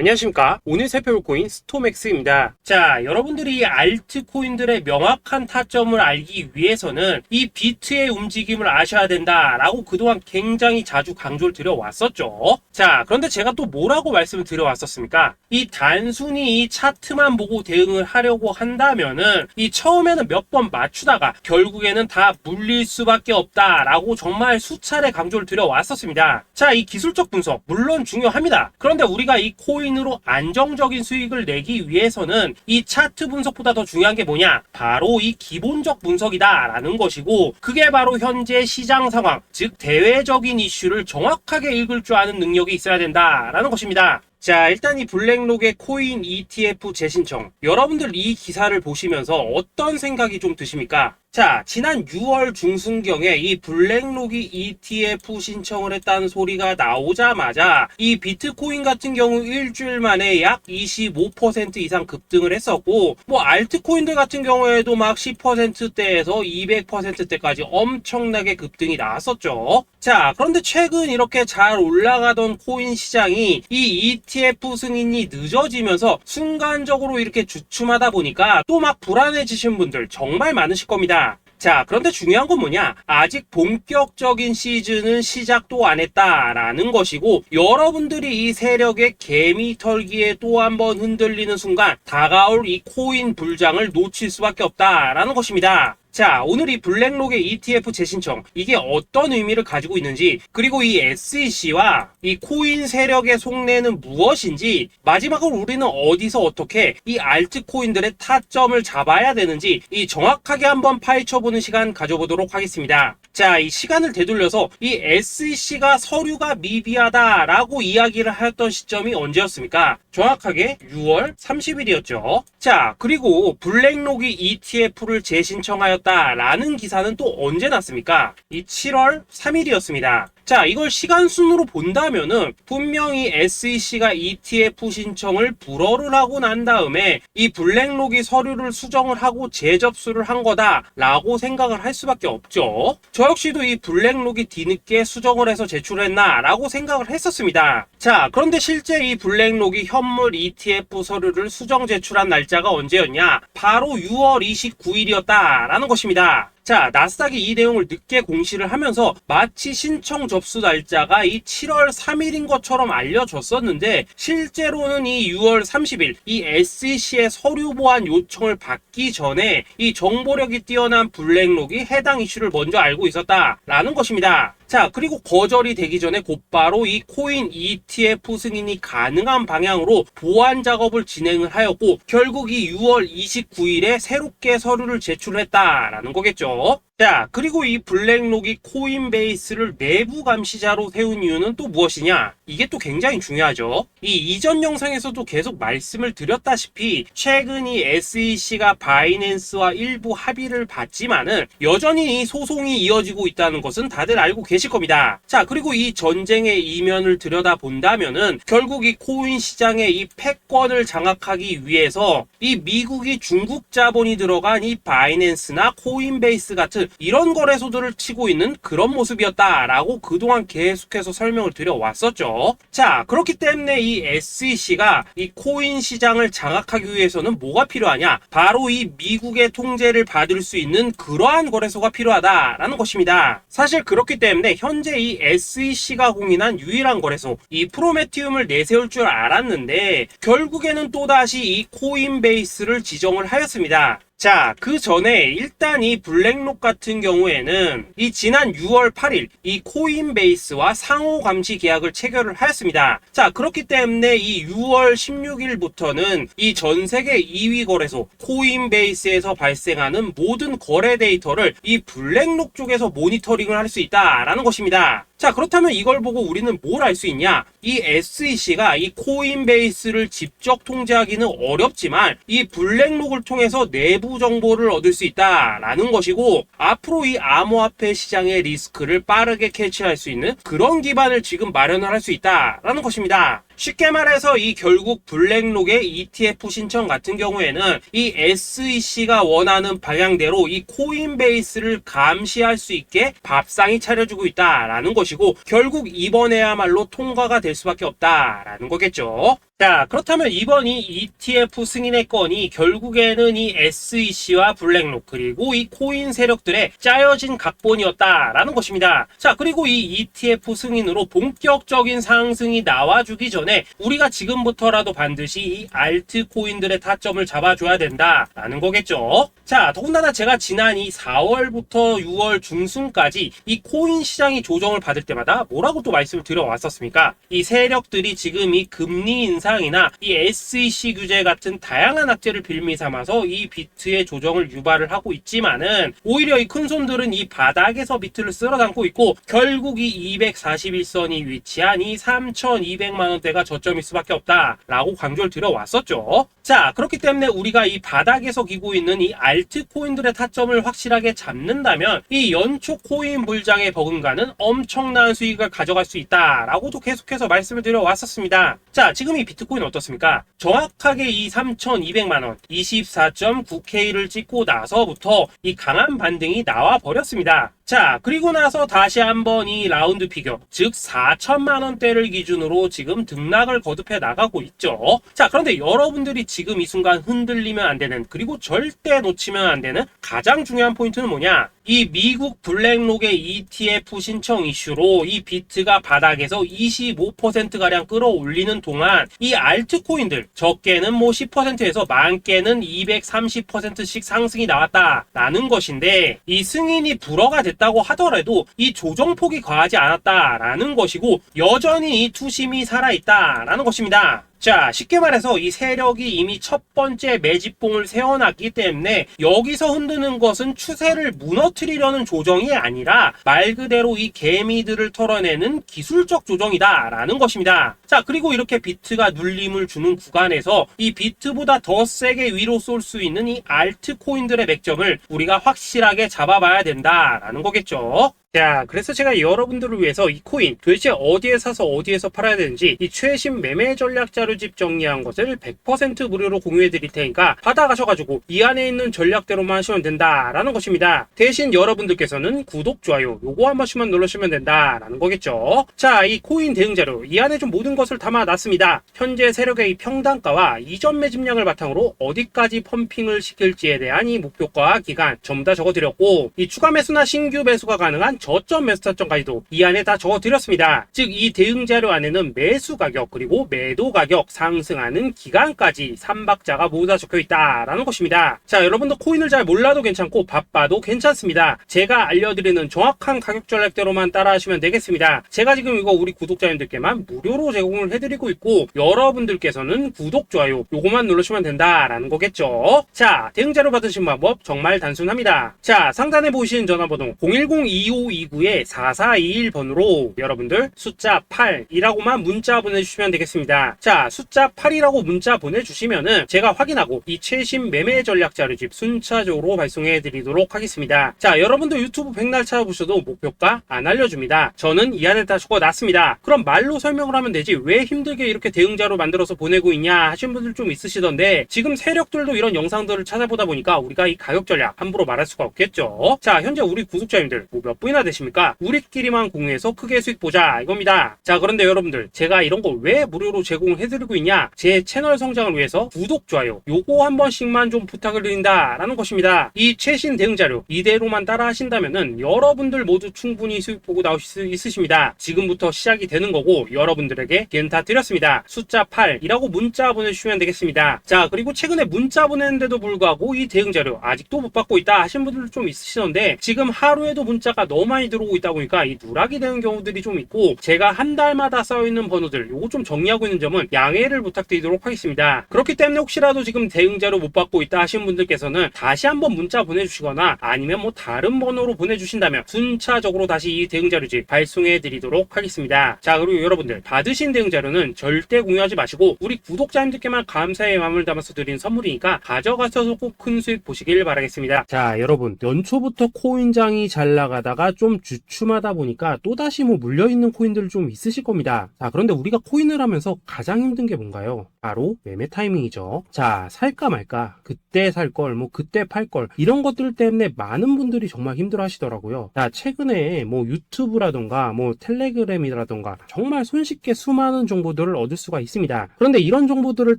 안녕하십니까. 오늘 살펴볼 코인 스톰엑스입니다. 자, 여러분들이 알트코인들의 명확한 타점을 알기 위해서는 이 비트의 움직임을 아셔야 된다라고 그동안 굉장히 자주 강조를 드려왔었죠. 자, 그런데 제가 또 뭐라고 말씀을 드려왔었습니까? 이 단순히 이 차트만 보고 대응을 하려고 한다면은 이 처음에는 몇 번 맞추다가 결국에는 다 물릴 수밖에 없다라고 정말 수차례 강조를 드려왔었습니다. 자, 이 기술적 분석 물론 중요합니다. 그런데 우리가 이 코인으로 안정적인 수익을 내기 위해서는 이 차트 분석보다 더 중요한 게 뭐냐? 바로 이 기본적 분석이다라는 것이고, 그게 바로 현재 시장 상황, 즉 대외적인 이슈를 정확하게 읽을 줄 아는 능력이 있어야 된다라는 것입니다. 자, 일단 이 블랙록의 코인 ETF 재신청, 여러분들 이 기사를 보시면서 어떤 생각이 좀 드십니까? 자, 지난 6월 중순경에 이 블랙록이 ETF 신청을 했다는 소리가 나오자마자 이 비트코인 같은 경우 일주일 만에 약 25% 이상 급등을 했었고, 뭐 알트코인들 같은 경우에도 막 10%대에서 200%대까지 엄청나게 급등이 나왔었죠. 자, 그런데 최근 이렇게 잘 올라가던 코인 시장이 이 ETF 승인이 늦어지면서 순간적으로 이렇게 주춤하다 보니까 또 막 불안해지신 분들 정말 많으실 겁니다. 자, 그런데 중요한 건 뭐냐? 아직 본격적인 시즌은 시작도 안 했다라는 것이고, 여러분들이 이 세력의 개미 털기에 또 한 번 흔들리는 순간 다가올 이 코인 불장을 놓칠 수밖에 없다라는 것입니다. 자, 오늘 이 블랙록의 ETF 재신청, 이게 어떤 의미를 가지고 있는지, 그리고 이 SEC와 이 코인 세력의 속내는 무엇인지, 마지막으로 우리는 어디서 어떻게 이 알트코인들의 타점을 잡아야 되는지 이 정확하게 한번 파헤쳐보는 시간 가져보도록 하겠습니다. 자, 이 시간을 되돌려서 이 SEC가 서류가 미비하다라고 이야기를 하였던 시점이 언제였습니까? 정확하게 6월 30일이었죠. 자, 그리고 블랙록이 ETF를 재신청하였다라는 기사는 또 언제 났습니까? 이 7월 3일이었습니다. 자, 이걸 시간순으로 본다면은 분명히 SEC가 ETF 신청을 불허를 하고 난 다음에 이 블랙록이 서류를 수정을 하고 재접수를 한 거다라고 생각을 할 수밖에 없죠. 저 역시도 이 블랙록이 뒤늦게 수정을 해서 제출했나라고 생각을 했었습니다. 자, 그런데 실제 이 블랙록이 현물 ETF 서류를 수정 제출한 날짜가 언제였냐? 바로 6월 29일이었다라는 것입니다. 자, 나스닥이 이 내용을 늦게 공시를 하면서 마치 신청 접수 날짜가 이 7월 3일인 것처럼 알려졌었는데, 실제로는 이 6월 30일 이 SEC의 서류 보완 요청을 받기 전에 이 정보력이 뛰어난 블랙록이 해당 이슈를 먼저 알고 있었다라는 것입니다. 자, 그리고 거절이 되기 전에 곧바로 이 코인 ETF 승인이 가능한 방향으로 보완 작업을 진행을 하였고, 결국 이 6월 29일에 새롭게 서류를 제출했다라는 거겠죠. 자, 그리고 이 블랙록이 코인베이스를 내부 감시자로 세운 이유는 또 무엇이냐? 이게 또 굉장히 중요하죠. 이 이전 영상에서도 계속 말씀을 드렸다시피 최근 이 SEC가 바이낸스와 일부 합의를 봤지만은 여전히 이 소송이 이어지고 있다는 것은 다들 알고 계실 겁니다. 자, 그리고 이 전쟁의 이면을 들여다본다면은 결국 이 코인 시장의 이 패권을 장악하기 위해서 이 미국이 중국 자본이 들어간 이 바이낸스나 코인베이스 같은 이런 거래소들을 치고 있는 그런 모습이었다라고 그동안 계속해서 설명을 드려왔었죠. 자, 그렇기 때문에 이 SEC가 이 코인 시장을 장악하기 위해서는 뭐가 필요하냐? 바로 이 미국의 통제를 받을 수 있는 그러한 거래소가 필요하다라는 것입니다. 사실 그렇기 때문에 현재 이 SEC가 공인한 유일한 거래소, 이 프로메티움을 내세울 줄 알았는데 결국에는 또다시 이 코인베이스를 지정을 하였습니다. 자, 그 전에 일단 이 블랙록 같은 경우에는 이 지난 6월 8일 이 코인베이스와 상호 감시 계약을 체결을 하였습니다. 자, 그렇기 때문에 이 6월 16일부터는 이 전 세계 2위 거래소 코인베이스에서 발생하는 모든 거래 데이터를 이 블랙록 쪽에서 모니터링을 할 수 있다라는 것입니다. 자, 그렇다면 이걸 보고 우리는 뭘 알 수 있냐? 이 SEC가 이 코인베이스를 직접 통제하기는 어렵지만 이 블랙록을 통해서 내부 정보를 얻을 수 있다라는 것이고, 앞으로 이 암호화폐 시장의 리스크를 빠르게 캐치할 수 있는 그런 기반을 지금 마련을 할 수 있다라는 것입니다. 쉽게 말해서 이 결국 블랙록의 ETF 신청 같은 경우에는 이 SEC가 원하는 방향대로 이 코인베이스를 감시할 수 있게 밥상이 차려주고 있다라는 것이고, 결국 이번에야말로 통과가 될 수밖에 없다라는 거겠죠. 자, 그렇다면 이번 이 ETF 승인의 건이 결국에는 이 SEC와 블랙록 그리고 이 코인 세력들의 짜여진 각본이었다라는 것입니다. 자, 그리고 이 ETF 승인으로 본격적인 상승이 나와주기 전에 우리가 지금부터라도 반드시 이 알트코인들의 타점을 잡아줘야 된다라는 거겠죠. 자, 더군다나 제가 지난 이 4월부터 6월 중순까지 이 코인 시장이 조정을 받을 때마다 뭐라고 또 말씀을 드려왔었습니까? 이 세력들이 지금 이 금리 인상이나 이 SEC 규제 같은 다양한 악재를 빌미 삼아서 이 비트의 조정을 유발을 하고 있지만은 오히려 이 큰손들은 이 바닥에서 비트를 쓸어 담고 있고 결국 이 241선이 위치한 이 3,200만 원대가 저점일 수밖에 없다라고 강조를 드려왔었죠. 자, 그렇기 때문에 우리가 이 바닥에서 기고 있는 이 알트코인들의 타점을 확실하게 잡는다면 이 연초 코인 불장의 버금가는 엄청난 수익을 가져갈 수 있다라고도 계속해서 말씀을 드려왔었습니다. 자, 지금 이 비트코인 어떻습니까? 정확하게 이 3,200만원 24.9K를 찍고 나서부터 이 강한 반등이 나와 버렸습니다. 자, 그리고 나서 다시 한번 이 라운드 피겨, 즉 4천만원대를 기준으로 지금 등락을 거듭해 나가고 있죠. 자, 그런데 여러분들이 지금 이 순간 흔들리면 안 되는, 그리고 절대 놓치면 안 되는 가장 중요한 포인트는 뭐냐? 이 미국 블랙록의 ETF 신청 이슈로 이 비트가 바닥에서 25%가량 끌어올리는 동안 이 알트코인들, 적게는 뭐 10%에서 많게는 230%씩 상승이 나왔다라는 것인데, 이 승인이 불허가 됐다고 하더라도 이 조정폭이 과하지 않았다라는 것이고 여전히 이 투심이 살아있다라는 것입니다. 자, 쉽게 말해서 이 세력이 이미 첫 번째 매집봉을 세워놨기 때문에 여기서 흔드는 것은 추세를 무너뜨리려는 조정이 아니라 말 그대로 이 개미들을 털어내는 기술적 조정이다라는 것입니다. 자, 그리고 이렇게 비트가 눌림을 주는 구간에서 이 비트보다 더 세게 위로 쏠 수 있는 이 알트코인들의 맥점을 우리가 확실하게 잡아봐야 된다라는 거겠죠. 자, 그래서 제가 여러분들을 위해서 이 코인 도대체 어디에 사서 어디에서 팔아야 되는지 이 최신 매매 전략 자료집 정리한 것을 100% 무료로 공유해 드릴 테니까 받아가셔가지고 이 안에 있는 전략대로만 하시면 된다라는 것입니다. 대신 여러분들께서는 구독, 좋아요 요거 한 번씩만 눌러주시면 된다라는 거겠죠. 자, 이 코인 대응 자료 이 안에 좀 모든 것을 담아놨습니다. 현재 세력의 이 평단가와 이전 매집량을 바탕으로 어디까지 펌핑을 시킬지에 대한 이 목표가 기간 전부 다 적어드렸고, 이 추가 매수나 신규 매수가 가능한 저점 매수 타점까지도 이 안에 다 적어드렸습니다. 즉 이 대응 자료 안에는 매수 가격 그리고 매도 가격, 상승하는 기간까지 3박자가 모두 다 적혀있다라는 것입니다. 자, 여러분도 코인을 잘 몰라도 괜찮고 바빠도 괜찮습니다. 제가 알려드리는 정확한 가격 전략대로만 따라하시면 되겠습니다. 제가 지금 이거 우리 구독자님들께만 무료로 제공을 해드리고 있고 여러분들께서는 구독, 좋아요 요거만 누르시면 된다라는 거겠죠. 자, 대응 자료 받으신 방법 정말 단순합니다. 자, 상단에 보이시는 전화번호 010-2529-4421번으로 여러분들 숫자 8이라고만 문자 보내주시면 되겠습니다. 자, 숫자 8이라고 문자 보내주시면은 제가 확인하고 이 최신 매매 전략 자료집 순차적으로 발송해 드리도록 하겠습니다. 자, 여러분도 유튜브 백날 찾아보셔도 목표가 안 알려줍니다. 저는 이 안에 다 적어놨습니다. 그럼 말로 설명을 하면 되지 왜 힘들게 이렇게 대응자로 만들어서 보내고 있냐 하신 분들 좀 있으시던데, 지금 세력들도 이런 영상들을 찾아보다 보니까 우리가 이 가격 전략 함부로 말할 수가 없겠죠. 자, 현재 우리 구독자님들 뭐 몇 분이나 되십니까? 우리끼리만 공유해서 크게 수익 보자 이겁니다. 자, 그런데 여러분들 제가 이런 거 왜 무료로 제공을 해드리고 있냐? 제 채널 성장을 위해서 구독, 좋아요 요거 한 번씩만 좀 부탁을 드린다라는 것입니다. 이 최신 대응 자료 이대로만 따라 하신다면은 여러분들 모두 충분히 수익 보고 나오실 수 있으십니다. 지금부터 시작이 되는 거고 여러분들에게 기회는 다 드렸습니다. 숫자 8이라고 문자 보내주시면 되겠습니다. 자, 그리고 최근에 문자 보냈는데도 불구하고 이 대응 자료 아직도 못 받고 있다 하신 분들 좀 있으시던데, 지금 하루에도 문자가 너무 많이 들어오고 있다 보니까 이 누락이 되는 경우들이 좀 있고 제가 한 달마다 쌓여있는 번호들 요거 좀 정리하고 있는 점은 양해를 부탁드리도록 하겠습니다. 그렇기 때문에 혹시라도 지금 대응자료 못 받고 있다 하시는 분들께서는 다시 한번 문자 보내주시거나 아니면 뭐 다른 번호로 보내주신다면 순차적으로 다시 이 대응자료집 발송해 드리도록 하겠습니다. 자, 그리고 여러분들 받으신 대응자료는 절대 공유하지 마시고 우리 구독자님들께만 감사의 마음을 담아서 드린 선물이니까 가져가셔서 꼭 큰 수익 보시길 바라겠습니다. 자, 여러분 연초부터 코인장이 잘 나가다가 좀 주춤하다 보니까 또다시 뭐 물려있는 코인들 좀 있으실 겁니다. 자, 그런데 우리가 코인을 하면서 가장 힘든 게 뭔가요? 바로 매매 타이밍이죠. 자, 살까 말까, 그때 살 걸, 뭐 그때 팔 걸, 이런 것들 때문에 많은 분들이 정말 힘들어 하시더라고요. 자, 최근에 뭐 유튜브라던가 뭐 텔레그램이라던가 정말 손쉽게 수많은 정보들을 얻을 수가 있습니다. 그런데 이런 정보들을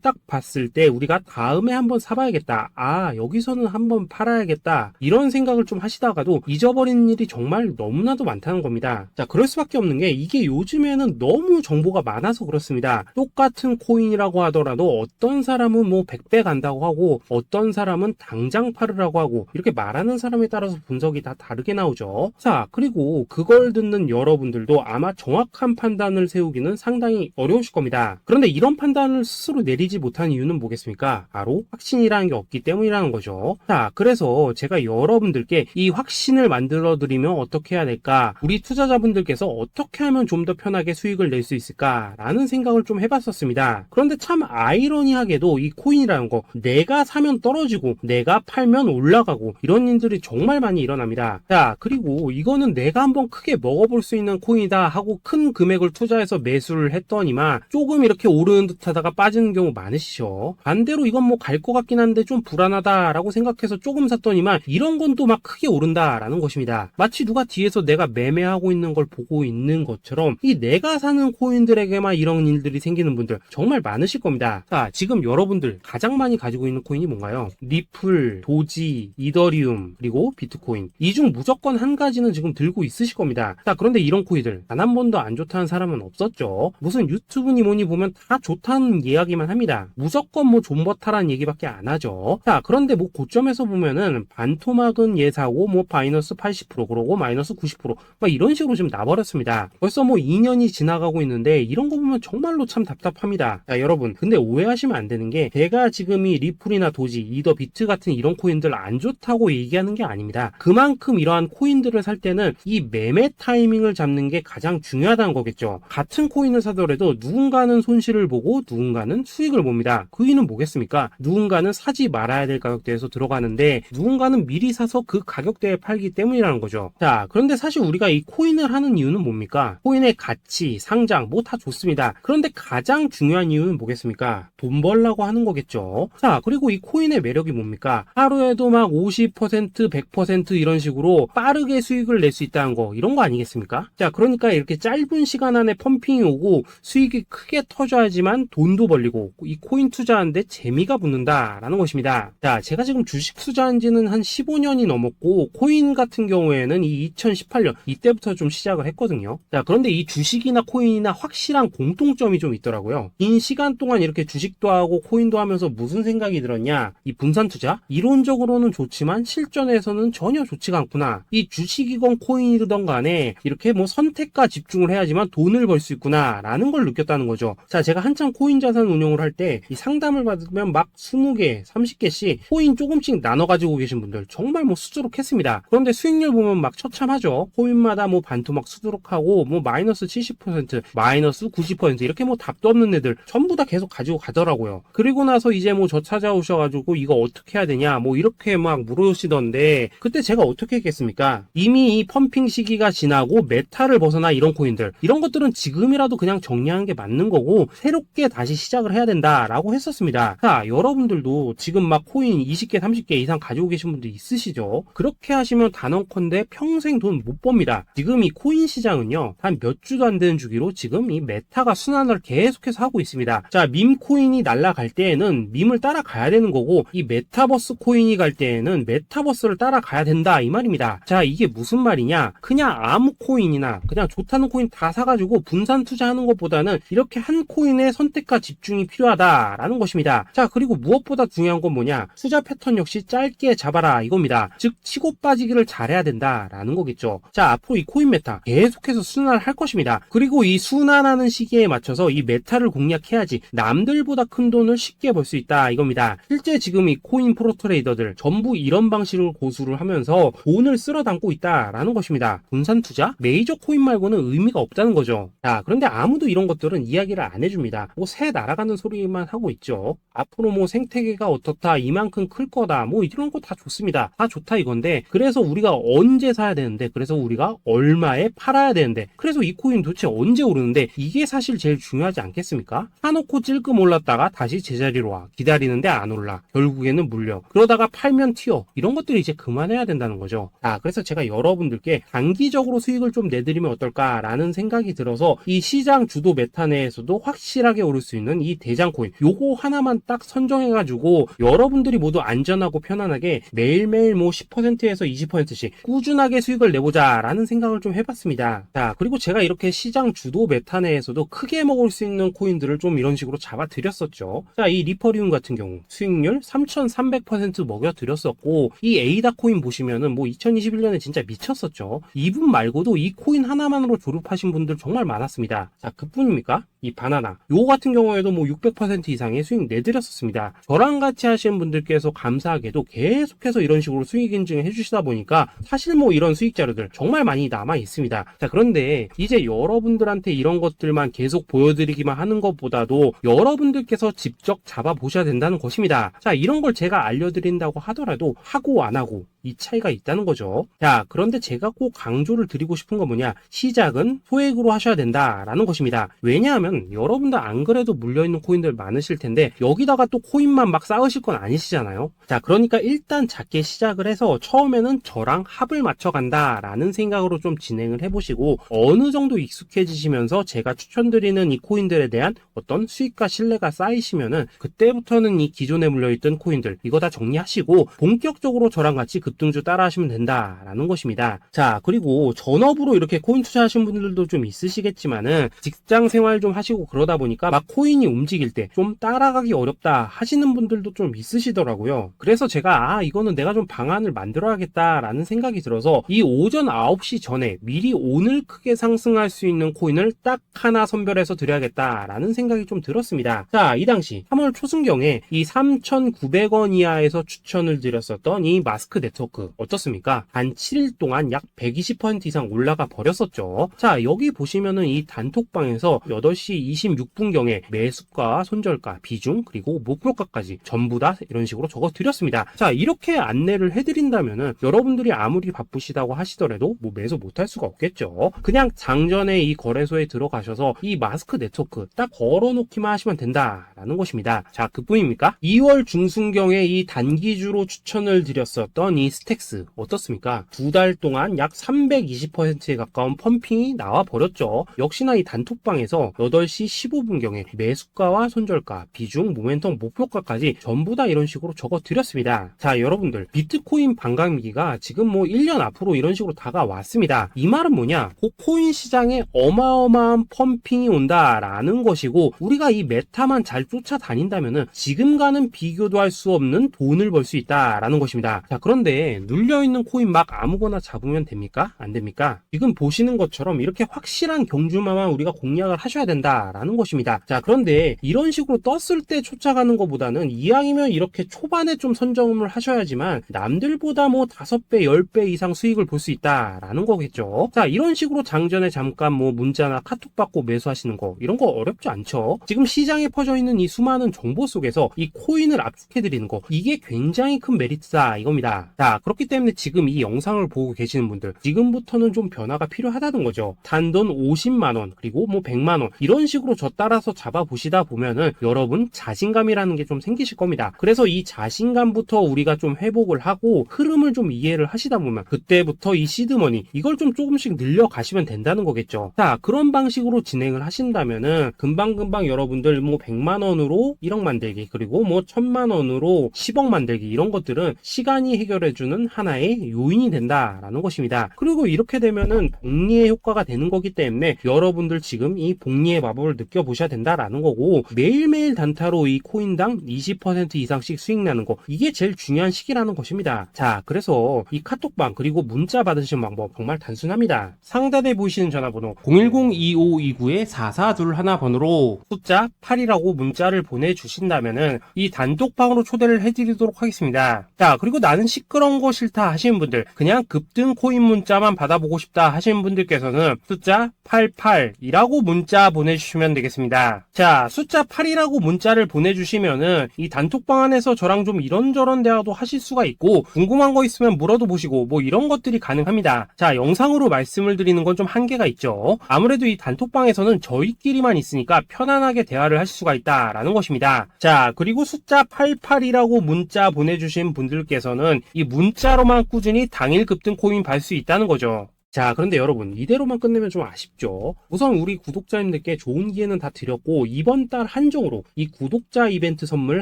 딱 봤을 때 우리가 다음에 한번 사봐야겠다, 아 여기서는 한번 팔아야겠다, 이런 생각을 좀 하시다가도 잊어버리는 일이 정말 너무나도 많다는 겁니다. 자, 그럴 수밖에 없는 게 이게 요즘에는 너무 정보가 많아서 그렇습니다. 똑같은 코인이라고 하더라도 어떤 사람은 뭐 100배 간다고 하고 어떤 사람은 당장 팔으라고 하고, 이렇게 말하는 사람에 따라서 분석이 다 다르게 나오죠. 자, 그리고 그걸 듣는 여러분들도 아마 정확한 판단을 세우기는 상당히 어려우실 겁니다. 그런데 이런 판단을 스스로 내리지 못한 이유는 뭐겠습니까? 바로 확신이라는 게 없기 때문이라는 거죠. 자, 그래서 제가 여러분들께 이 확신을 만들어 드리면 어떻게 해야 될까, 우리 투자자분들께서 어떻게 하면 좀 더 편하게 수익을 낼 수 있을까 라는 생각을 좀 해봤었습니다. 그런데 참 아이러니하게도 이 코인이라는 거, 내가 사면 떨어지고 내가 팔면 올라가고 이런 일들이 정말 많이 일어납니다. 자, 그리고 이거는 내가 한번 크게 먹어볼 수 있는 코인이다 하고 큰 금액을 투자해서 매수를 했더니만 조금 이렇게 오르는 듯 하다가 빠지는 경우 많으시죠. 반대로 이건 뭐 갈 것 같긴 한데 좀 불안하다라고 생각해서 조금 샀더니만 이런 건 또 막 크게 오른다라는 것입니다. 마치 누가 뒤에서 내가 매매하고 있는 걸 보고 있는 것처럼 이 내가 사는 코인들에게만 이런 일들이 생기는 분들 정말 많으실 겁니다. 자, 지금 여러분들 가장 많이 가지고 있는 코인이 뭔가요? 리플, 도지, 이더리움, 그리고 비트코인. 이 중 무조건 한 가지는 지금 들고 있으실 겁니다. 자, 그런데 이런 코인들 단 한 번도 안 좋다는 사람은 없었죠. 무슨 유튜브니 뭐니 보면 다 좋다는 이야기만 합니다. 무조건 뭐 존버타라는 얘기밖에 안 하죠. 자, 그런데 뭐 고점에서 보면은 반토막은 예사고 뭐 마이너스 80% 그러고 마이너스 90% 막 이런 식으로 지금 나버렸습니다. 벌써 뭐 2년이 지나가고 있는데 이런 거 보면 정말로 참 답답합니다. 자, 여러분 근데 오해하시면 안 되는 게 제가 지금 이 리플이나 도지, 이더, 비트 같은 이런 코인들 안 좋다고 얘기하는 게 아닙니다. 그만큼 이러한 코인들을 살 때는 이 매매 타이밍을 잡는 게 가장 중요하다는 거겠죠. 같은 코인을 사더라도 누군가는 손실을 보고 누군가는 수익을 봅니다. 그 이유는 뭐겠습니까? 누군가는 사지 말아야 될 가격대에서 들어가는데 누군가는 미리 사서 그 가격대에 팔기 때문이라는 거죠. 자, 그런데 사실 우리가 이 코인을 하는 이유는 뭡니까? 코인의 가치, 상장 뭐 다 좋습니다. 그런데 가장 중요한 이유는 뭐겠습니까? 돈 벌라고 하는 거겠죠. 자, 그리고 이 코인의 매력이 뭡니까? 하루에도 막 50%, 100% 이런 식으로 빠르게 수익을 낼 수 있다는 거, 이런 거 아니겠습니까? 자, 그러니까 이렇게 짧은 시간 안에 펌핑이 오고 수익이 크게 터져야지만 돈도 벌리고 이 코인 투자하는데 재미가 붙는다라는 것입니다. 자, 제가 지금 주식 투자한 지는 한 15년이 넘었고 코인 같은 경우에는 이 2018년 이때부터 좀 시작을 했거든요. 자, 그런데 이 주식이나 코인이나 확실한 공통점이 좀 있더라고요. 긴 시간 동안 이렇게 주식도 하고 코인도 하면서 무슨 생각이 들었냐? 이 분산 투자? 이론적으로는 좋지만 실전에서는 전혀 좋지가 않구나. 이 주식이건 코인이든 간에 이렇게 뭐 선택과 집중을 해야지만 돈을 벌 수 있구나 라는 걸 느꼈다는 거죠. 자, 제가 한창 코인 자산 운용을 할 때 이 상담을 받으면 막 20개, 30개씩 코인 조금씩 나눠 가지고 계신 분들 정말 뭐 수두룩했습니다. 그런데 수익률 보면 막 처참하죠. 코인마다 뭐 반토막 수두룩하고 뭐 마이너스 70%, 마이너스 90% 이렇게 뭐 답도 없는 애들 전부 다 계속 가지고 가더라고요. 그리고 나서 이제 뭐 저 찾아오셔가지고 이거 어떻게 해야 되냐 뭐 이렇게 막 물으시던데 그때 제가 어떻게 했겠습니까? 이미 이 펌핑 시기가 지나고 메타를 벗어나 이런 코인들, 이런 것들은 지금이라도 그냥 정리하는 게 맞는 거고 새롭게 다시 시작을 해야 된다라고 했었습니다. 자, 여러분들도 지금 막 코인 20개, 30개 이상 가지고 계신 분들 있으시죠? 그렇게 하시면 단언컨대 평생 돈 못 법니다. 지금 이 코인 시장은요, 한 몇 주도 안 되는 주기로 지금 이 메타가 순환을 계속해서 하고 있습니다. 자, 밈 코인이 날아갈 때에는 밈을 따라가야 되는 거고 이 메타버스 코인이 갈 때에는 메타버스를 따라가야 된다 이 말입니다. 자, 이게 무슨 말이냐? 그냥 아무 코인이나 그냥 좋다는 코인 다 사가지고 분산 투자하는 것보다는 이렇게 한 코인에 선택과 집중이 필요하다라는 것입니다. 자, 그리고 무엇보다 중요한 건 뭐냐? 투자 패턴 역시 짧게 잡아라 이겁니다. 즉 치고 빠지기를 잘해야 된다라는 거겠죠. 자, 앞으로 이 코인 메타 계속해서 순환을 할 것입니다. 그리고 이 순환하는 시기에 맞춰서 이 메타를 공략해야지 남들보다 큰 돈을 쉽게 벌 수 있다 이겁니다. 실제 지금 이 코인 프로 트레이더들 전부 이런 방식으로 고수를 하면서 돈을 쓸어 담고 있다라는 것입니다. 분산 투자? 메이저 코인 말고는 의미가 없다는 거죠. 자, 그런데 아무도 이런 것들은 이야기를 안 해줍니다. 뭐 새 날아가는 소리만 하고 있죠. 앞으로 뭐 생태계가 어떻다, 이만큼 클 거다, 뭐 이런 거 다 좋습니다. 다 좋다 이건데 그래서 우리가 언제 사야 되는데 되는데, 그래서 우리가 얼마에 팔아야 되는데, 그래서 이 코인 도대체 언제 오르는데, 이게 사실 제일 중요하지 않겠습니까? 사놓고 찔끔 올랐다가 다시 제자리로 와. 기다리는데 안 올라. 결국에는 물려. 그러다가 팔면 튀어. 이런 것들이 이제 그만해야 된다는 거죠. 그래서 제가 여러분들께 단기적으로 수익을 좀 내드리면 어떨까라는 생각이 들어서 이 시장 주도 메타 내에서도 확실하게 오를 수 있는 이 대장 코인, 요거 하나만 딱 선정해가지고 여러분들이 모두 안전하고 편안하게 매일매일 뭐 10%에서 20%씩 꾸준하게 수익을 내보자라는 생각을 좀 해봤습니다. 그리고 제가 이렇게 시장 주도 메타 내에서도 크게 먹을 수 있는 코인들을 좀 이런 식으로 잡아드렸었죠. 이 리퍼리움 같은 경우 수익률 3,300% 먹여드렸었고, 이 에이다 코인 보시면은 뭐 2021년에 진짜 미쳤었죠. 이분 말고도 이 코인 하나만으로 졸업하신 분들 정말 많았습니다. 그뿐입니까? 이 바나나, 요거 같은 경우에도 뭐 600% 이상의 수익 내드렸었습니다. 저랑 같이 하시는 분들께서 감사하게도 계속해서 이런 식으로 수익 인증을 해주시다 보니까 사실 뭐 이런 수익 자료들 정말 많이 남아 있습니다. 그런데 이제 여러분들한테 이런 것들만 계속 보여드리기만 하는 것보다도 여러분들께서 직접 잡아보셔야 된다는 것입니다. 이런 걸 제가 알려드린다고 하더라도 하고 안 하고 이 차이가 있다는 거죠. 그런데 제가 꼭 강조를 드리고 싶은 건 뭐냐, 시작은 소액으로 하셔야 된다라는 것입니다. 왜냐하면 여러분들 안 그래도 물려있는 코인들 많으실 텐데 여기다가 또 코인만 막 쌓으실 건 아니시잖아요. 그러니까 일단 작게 시작을 해서 처음에는 저랑 합을 맞춰간다라는 생각으로 좀 진행을 해보시고, 어느 정도 익숙해지시면서 제가 추천드리는 이 코인들에 대한 어떤 수익과 신뢰가 쌓이시면은 그때부터는 이 기존에 물려있던 코인들 이거 다 정리하시고 본격적으로 저랑 같이 급등주 따라 하시면 된다라는 것입니다. 그리고 전업으로 이렇게 코인 투자하신 분들도 좀 있으시겠지만은 직장 생활 좀 하시고 그러다 보니까 막 코인이 움직일 때 좀 따라가기 어렵다 하시는 분들도 좀 있으시더라고요. 그래서 제가 이거는 내가 좀 방안을 만들어야겠다라는 생각이 들어서 이 오전 9시 전에 미리 오늘 크게 상승할 수 있는 코인을 딱 하나 선별해서 드려야겠다라는 생각이 좀 들었습니다. 이 당시 3월 초순경에 이 3,900원 이하에서 추천을 드렸었던 이 마스크 네트워크 어떻습니까? 단 7일 동안 약 120% 이상 올라가 버렸었죠. 여기 보시면은 이 단톡방에서 8시 26분경에 매수가, 손절가, 비중, 그리고 목표가까지 전부 다 이런 식으로 적어 드렸습니다. 이렇게 안내를 해드린다면은 여러분들이 아무리 바쁘시다고 하시더라도 뭐 매수 못할 수가 없겠죠. 그냥 장전에 이 거래소에 들어가셔서 이 마스크 네트워크 딱 걸어놓기만 하시면 된다라는 것입니다. 그뿐입니까? 2월 중순경에 이 단기주로 추천을 드렸었던 이 스택스 어떻습니까? 2달 동안 약 320%에 가까운 펌핑이 나와 버렸죠. 역시나 이 단톡방에서 8시 15분경에 매수가와 손절가, 비중, 모멘텀, 목표가까지 전부 다 이런 식으로 적어 드렸습니다. 여러분들, 비트코인 반감기가 지금 뭐 1년 앞으로 이런 식으로 다가왔습니다. 이 말은 뭐냐? 코인 시장에 어마어마한 펌핑이 온다라는 것이고, 우리가 이 메타만 잘 쫓아다닌다면은 지금과는 비교도 할 수 없는 돈을 벌 수 있다라는 것입니다. 그런데 눌려있는 코인 막 아무거나 잡으면 됩니까? 안 됩니까? 지금 보시는 것처럼 이렇게 확실한 경주마만 우리가 공략을 하셔야 된다라는 것입니다. 그런데 이런 식으로 떴을 때 쫓아가는 것보다는 이왕이면 이렇게 초반에 좀 선점을 하셔야지만 남들보다 뭐 5배, 10배 이상 수익을 볼 수 있다라는 거겠죠. 이런 식으로 장전에 잠깐 뭐 문자나 카톡 받고 매수하시는 거, 이런 거 어렵지 않죠. 지금 시장에 퍼져 있는 이 수많은 정보 속에서 이 코인을 압축해드리는 거, 이게 굉장히 큰 메리트다 이겁니다. 그렇기 때문에 지금 이 영상을 보고 계시는 분들, 지금부터는 좀 변화가 필요하다는 거죠. 단돈 50만원 그리고 뭐 100만원 이런 식으로 저 따라서 잡아보시다 보면은 여러분 자신감이라는 게 좀 생기실 겁니다. 그래서 이 자신감부터 우리가 좀 회복을 하고 흐름을 좀 이해를 하시다 보면 그때부터 이 시드머니 이걸 좀 조금씩 늘려가시면 된다는 거겠죠. 그런 방식으로 진행을 하신다면은 금방금방 여러분들 뭐 100만원으로 1억 만들기, 그리고 뭐 1000만원으로 10억 만들기, 이런 것들은 시간이 해결해주는 하나의 요인이 된다라는 것입니다. 그리고 이렇게 되면은 복리의 효과가 되는 거기 때문에 여러분들 지금 이 복리의 마법을 느껴보셔야 된다라는 거고, 매일매일 단타로 이 코인당 20% 이상씩 수익 나는 거, 이게 제일 중요한 시기라는 것입니다. 그래서 이 카톡방 그리고 문자 받으시는 방법 정말 단순합니다. 상단에 보이시는 전화번호 010-2529-4421 번호로 숫자 8이라고 문자를 보내주신다면은 이 단톡방으로 초대를 해드리도록 하겠습니다. 그리고 나는 시끄러 시끄러운 거 싫다 하시는 분들, 그냥 급등 코인 문자만 받아보고 싶다 하시는 분들께서는 숫자 88이라고 문자 보내주시면 되겠습니다. 자, 숫자 8이라고 문자를 보내주시면은 이 단톡방 안에서 저랑 좀 이런저런 대화도 하실 수가 있고, 궁금한 거 있으면 물어도 보시고 뭐 이런 것들이 가능합니다. 자, 영상으로 말씀을 드리는 건 좀 한계가 있죠. 아무래도 이 단톡방에서는 저희끼리만 있으니까 편안하게 대화를 하실 수가 있다라는 것입니다. 자, 그리고 숫자 88이라고 문자 보내주신 분들께서는 이 문자로만 꾸준히 당일 급등 코인 받을 수 있다는 거죠. 자, 그런데 여러분, 이대로만 끝내면 좀 아쉽죠. 우선 우리 구독자님들께 좋은 기회는 다 드렸고, 이번 달 한정으로 이 구독자 이벤트 선물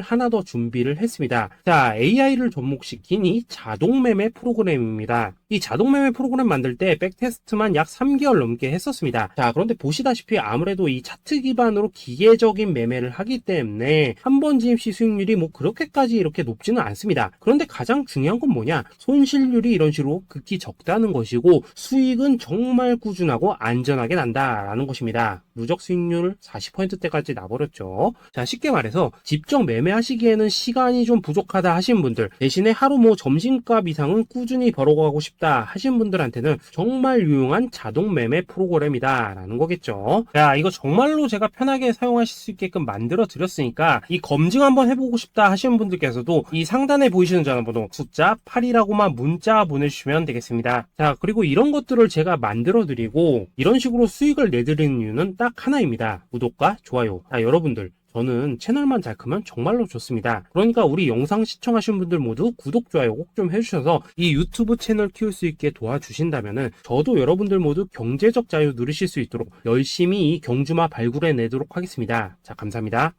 하나 더 준비를 했습니다. 자, AI를 접목시킨 이 자동매매 프로그램입니다. 이 자동매매 프로그램 만들 때 백테스트만 약 3개월 넘게 했었습니다. 자, 그런데 보시다시피 아무래도 이 차트 기반으로 기계적인 매매를 하기 때문에 한 번 지입 시 수익률이 뭐 그렇게까지 이렇게 높지는 않습니다. 그런데 가장 중요한 건 뭐냐? 손실률이 이런 식으로 극히 적다는 것이고, 수익은 정말 꾸준하고 안전하게 난다라는 것입니다. 누적 수익률 40%대까지 나버렸죠. 자, 쉽게 말해서 직접 매매하시기에는 시간이 좀 부족하다 하신 분들, 대신에 하루 뭐 점심값 이상은 꾸준히 벌어가고 싶다 하신 분들한테는 정말 유용한 자동 매매 프로그램이다 라는 거겠죠. 자, 이거 정말로 제가 편하게 사용하실 수 있게끔 만들어 드렸으니까 이 검증 한번 해보고 싶다 하시는 분들께서도 이 상단에 보이시는 전화번호 숫자 8이라고만 문자 보내주시면 되겠습니다. 자, 그리고 이런 것들을 제가 만들어 드리고 이런 식으로 수익을 내드리는 이유는 딱 하나입니다. 구독과 좋아요. 자, 여러분들, 저는 채널만 잘 크면 정말로 좋습니다. 그러니까 우리 영상 시청하신 분들 모두 구독, 좋아요 꼭 좀 해주셔서 이 유튜브 채널 키울 수 있게 도와주신다면은 저도 여러분들 모두 경제적 자유 누리실 수 있도록 열심히 이 경주마 발굴해 내도록 하겠습니다. 자, 감사합니다.